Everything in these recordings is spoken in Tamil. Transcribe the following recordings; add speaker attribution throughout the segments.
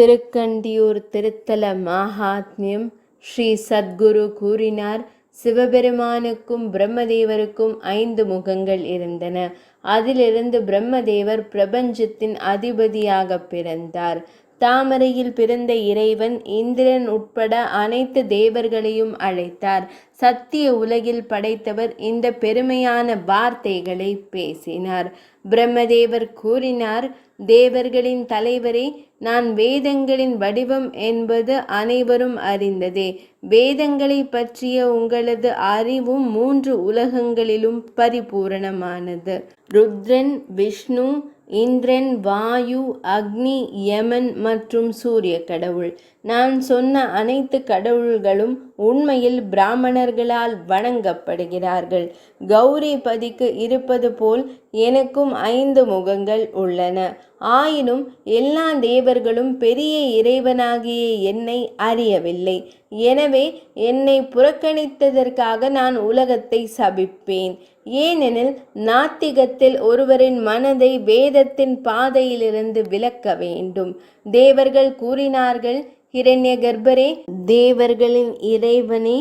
Speaker 1: திருக்கண்டியூர் திருத்தல மாஹாத்மியம். ஸ்ரீ சத்குரு கூறினார், சிவபெருமானுக்கும் பிரம்மதேவருக்கும் 5 முகங்கள் இருந்தன. அதிலிருந்து பிரம்மதேவர் பிரபஞ்சத்தின் அதிபதியாக பிறந்தார். தாமரையில் பிறந்த இறைவன் இந்திரன் உட்பட அனைத்து தேவர்களையும் அழைத்தார். சத்திய உலகில் படைத்தவர் இந்த பெருமையான வார்த்தைகளை பேசினார். பிரம்மதேவர் கூறினார், தேவர்களின் தலைவரே, நான் வேதங்களின் வடிவம் என்பது அனைவரும் அறிந்ததே. வேதங்களை பற்றிய உங்களது அறிவும் 3 உலகங்களிலும் பரிபூரணமானது. ருத்ரன், விஷ்ணு, இந்திரன், வாயு, அக்னி, யமன் மற்றும் சூரிய கடவுள். நான் சொன்ன அனைத்து கடவுள்களும் உண்மையில் பிராமணர்களால் வணங்கப்படுகிறார்கள். கௌரி பதிக்கு இருப்பது போல் எனக்கும் 5 முகங்கள் உள்ளன. ஆயினும் எல்லா தேவர்களும் பெரிய இறைவனாகிய என்னை அறியவில்லை. எனவே என்னை புறக்கணித்ததற்காக நான் உலகத்தை சபிப்பேன். ஏனெனில் நாத்திகத்தில் ஒருவரின் மனதை வேதத்தின் பாதையிலிருந்து விலக்க வேண்டும். தேவர்கள் கூறினார்கள், ஹிரண்ய கர்ப்பரே, தேவர்களின் இறைவனே,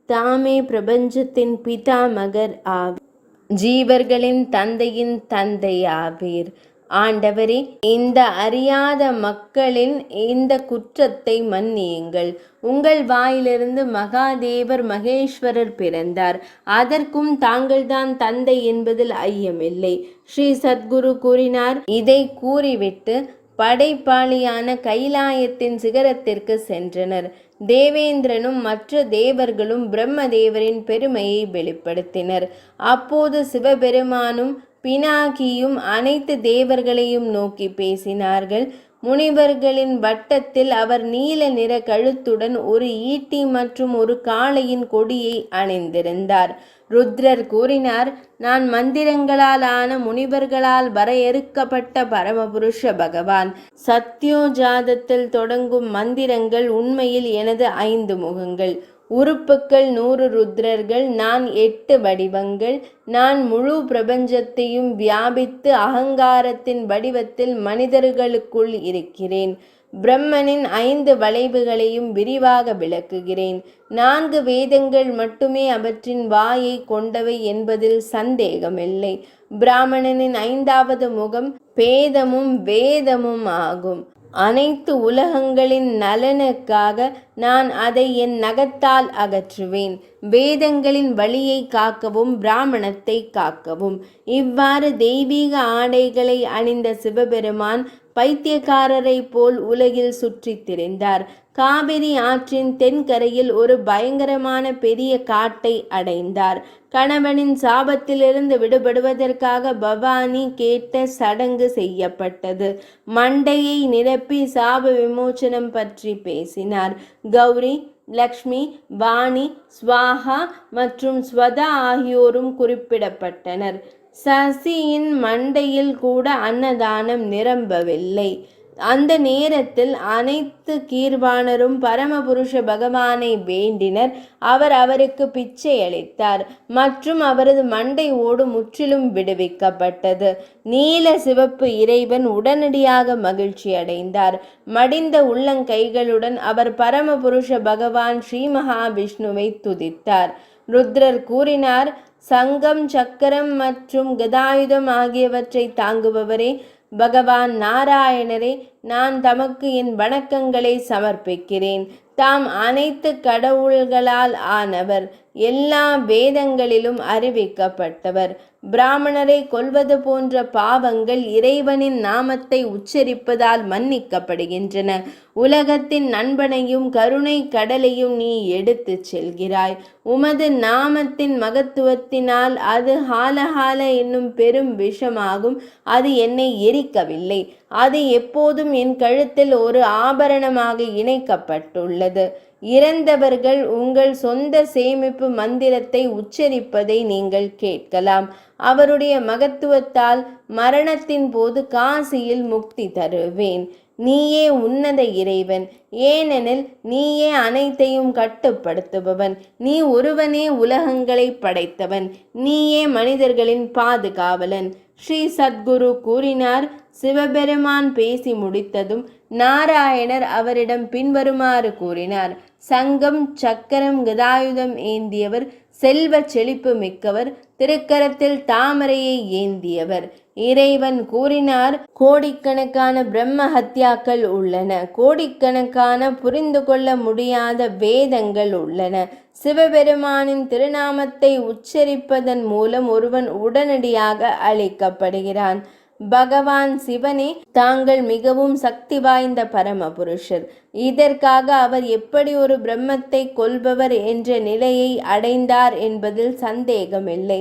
Speaker 1: தாமே பிரபஞ்சத்தின் பிதாமகர் ஆவீர். ஜீவர்களின் தந்தையின் தந்தையாவீர். ஆண்டவரே, இந்த அறியாத மக்களின் இந்த குற்றத்தை மன்னியுங்கள். உங்கள் வாயிலிருந்து மகாதேவர் மகேஸ்வரர் பிறந்தார். அதற்கும் தாங்கள்தான் தந்தை என்பதில் ஐயமில்லை. ஸ்ரீ சத்குரு கூறினார். இதை கூறிவிட்டு படைப்பாளியான கைலாயத்தின் சிகரத்திற்கு சென்றனர். தேவேந்திரனும் மற்ற தேவர்களும் பிரம்மதேவரின் பெருமையை வெளிப்படுத்தினர். அப்போது சிவபெருமானும் பினாகியும் அனைத்து தேவர்களையும் நோக்கி பேசினார்கள். முனிவர்களின் வட்டத்தில் அவர் நீல நிற கழுத்துடன் ஒரு ஈட்டி மற்றும் ஒரு காளையின் கொடியை அணிந்திருந்தார். ருத்ரர் கூறினார், நான் மந்திரங்களால் ஆன முனிவர்களால் வரையறுக்கப்பட்ட பரமபுருஷ பகவான். சத்யோஜாதத்தில் தொடங்கும் மந்திரங்கள் உண்மையில் எனது 5 முகங்கள். உறுப்புக்கள் 100 ருத்ரர்கள். நான் 8 வடிவங்கள். நான் முழு பிரபஞ்சத்தையும் வியாபித்து அகங்காரத்தின் வடிவத்தில் மனிதர்களுக்குள் இருக்கிறேன். பிரம்மனின் 5 வளைவுகளையும் விரிவாக விளக்குகிறேன். 4 வேதங்கள் மட்டுமே அவற்றின் வாயை கொண்டவை என்பதில் சந்தேகமில்லை. பிராமணனின் 5வது முகம் பேதமும் வேதமும் ஆகும். அனைத்து உலகங்களின் நலனுக்காக நான் அதை என் நகத்தால் அகற்றுவேன். வேதங்களின் வழியை காக்கவும் பிராமணத்தை காக்கவும். இவ்வாறு தெய்வீக ஆடைகளை அணிந்த சிவபெருமான் பைத்தியக்காரரை போல் உலகில் சுற்றித் திரிந்தார். காவிரி ஆற்றின் தென்கரையில் ஒரு பயங்கரமான பெரிய காட்டை அடைந்தார். கணவனின் சாபத்திலிருந்து விடுபடுவதற்காக பவானி கேட்ட சடங்கு செய்யப்பட்டது. மண்டையை நிரப்பி சாப விமோசனம் பற்றி பேசினார். கௌரி, லக்ஷ்மி, வாணி, ஸ்வாஹா மற்றும் ஸ்வதா ஆகியோரும் குறிப்பிடப்பட்டனர். சசியின் மண்டையில் கூட அன்னதானம் நிரம்பவில்லை. அந்த நேரத்தில் அனைத்து கீர்வாணரும் பரமபுருஷ பகவானை வேண்டினர். அவர் அவருக்கு பிச்சை அளித்தார் மற்றும் அவரது மண்டை ஓடு முற்றிலும் விடுவிக்கப்பட்டது. நீல சிவப்பு இறைவன் உடனடியாக மகிழ்ச்சி அடைந்தார். மடிந்த உள்ளங்கைகளுடன் அவர் பரமபுருஷ பகவான் ஸ்ரீ மகாவிஷ்ணுவை துதித்தார். ருத்ரர் கூறினார், சங்கம், சக்கரம் மற்றும் கதாயுதம் ஆகியவற்றை தாங்குபவரே, பகவான் நாராயணரே, நான் தமக்கு என் வணக்கங்களை சமர்ப்பிக்கிறேன். தாம் அனைத்து கடவுள்களால் ஆனவர், எல்லா வேதங்களிலும் அறிவிக்கப்பட்டவர். பிராமணரை கொல்வது போன்ற பாவங்கள் இறைவனின் நாமத்தை உச்சரிப்பதால் மன்னிக்கப்படுகின்றன. உலகத்தின் நண்பனையும் கருணை கடலையும் நீ எடுத்து செல்கிறாய். உமது நாமத்தின் மகத்துவத்தினால் அது ஹாலஹால என்னும் பெரும் விஷமாகும். அது என்னை எரிக்கவில்லை. அது எப்போதும் என் கழுத்தில் ஒரு ஆபரணமாக இணைக்கப்பட்டுள்ளது. இறந்தவர்கள் உங்கள் சொந்த சேமிப்பு மந்திரத்தை உச்சரிப்பதை நீங்கள் கேட்கலாம். அவருடைய மகத்துவத்தால் மரணத்தின் போது காசியில் முக்தி தருவேன். நீயே உன்னத இறைவன், ஏனெனில் நீயே அனைத்தையும் கட்டுப்படுத்துபவன். நீ ஒருவனே உலகங்களை படைத்தவன். நீயே மனிதர்களின் பாதுகாவலன். ஸ்ரீ சத்குரு கூறினார், சிவபெருமான் பேசி முடித்ததும் நாராயணர் அவரிடம் பின்வருமாறு கூறினார். சங்கம் சக்கரம் கதாயுதம் ஏந்தியவர், செல்வ செழிப்பு மிக்கவர், திருக்கரத்தில் தாமரையை ஏந்தியவர். இறைவன் கூறினார், கோடிக்கணக்கான பிரம்ம ஹத்யாக்கள் உள்ளன, கோடிக்கணக்கான புரிந்து கொள்ள முடியாத வேதங்கள் உள்ளன. சிவபெருமானின் திருநாமத்தை உச்சரிப்பதன் மூலம் ஒருவன் உடனடியாக அழிக்கப்படுகிறான். பகவான் சிவனே தாங்கள் மிகவும் சக்தி வாய்ந்த பரமபுருஷர். இதற்காக அவர் எப்படி ஒரு பிரம்மத்தை கொல்பவர் என்ற நிலையை அடைந்தார் என்பதில் சந்தேகமில்லை.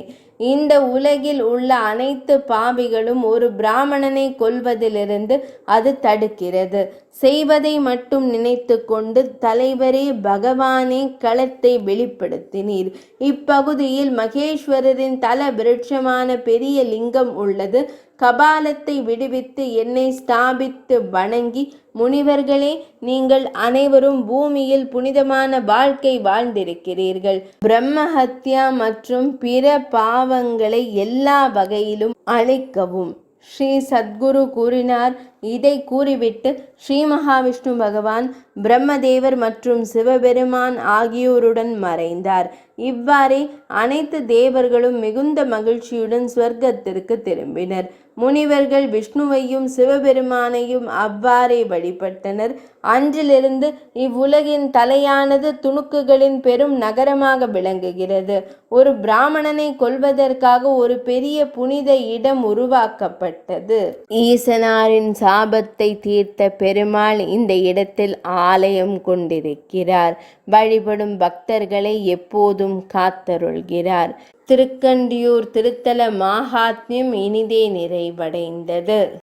Speaker 1: இந்த உலகில் உள்ள அனைத்து பாவிகளும் ஒரு பிராமணனை கொல்வதிலிருந்து அது தடுக்கிறது. செய்வதை மட்டும் நினைத்து கொண்டு தலைவரே பகவானே களத்தை வெளிப்படுத்தினீர். இப்பகுதியில் மகேஸ்வரரின் தல விருட்சமான பெரிய லிங்கம் உள்ளது. கபாலத்தை விடுவித்து என்னை ஸ்தாபித்து வணங்கி, முனிவர்களே, நீங்கள் அனைவரும் பூமியில் புனிதமான வாழ்க்கை வாழ்ந்திருக்கிறீர்கள். பிரம்மஹத்யா மற்றும் பிற பாவங்களை எல்லா வகையிலும் அழிக்கவும் ஸ்ரீ சத்குரு கூறினார். இதை கூறிவிட்டு ஸ்ரீ மகாவிஷ்ணு பகவான் பிரம்மதேவர் மற்றும் சிவபெருமான் ஆகியோருடன் மறைந்தார். இவ்வாறே அனைத்து தேவர்களும் மிகுந்த மகிழ்ச்சியுடன் ஸ்வர்க்கத்திற்கு திரும்பினர். முனிவர்கள் விஷ்ணுவையும் சிவபெருமானையும் அவ்வாறே வழிபட்டனர். அன்றிலிருந்து இவ்வுலகின் தலையானது துணுக்குகளின் பெரும் நகரமாக விளங்குகிறது. ஒரு பிராமணனை கொல்வதற்காக ஒரு பெரிய புனித இடம் உருவாக்கப்பட்டது. ஈசனாரின் சாபத்தை தீர்த்த பெருமாள் இந்த இடத்தில் ஆலயம் கொண்டிருக்கிறார். வழிபடும் பக்தர்களை எப்போதும் காத்தருள்கிறார். திருக்கண்டியூர் திருத்தல மாகாத்மியம் இனிதே நிறைவடைந்தது.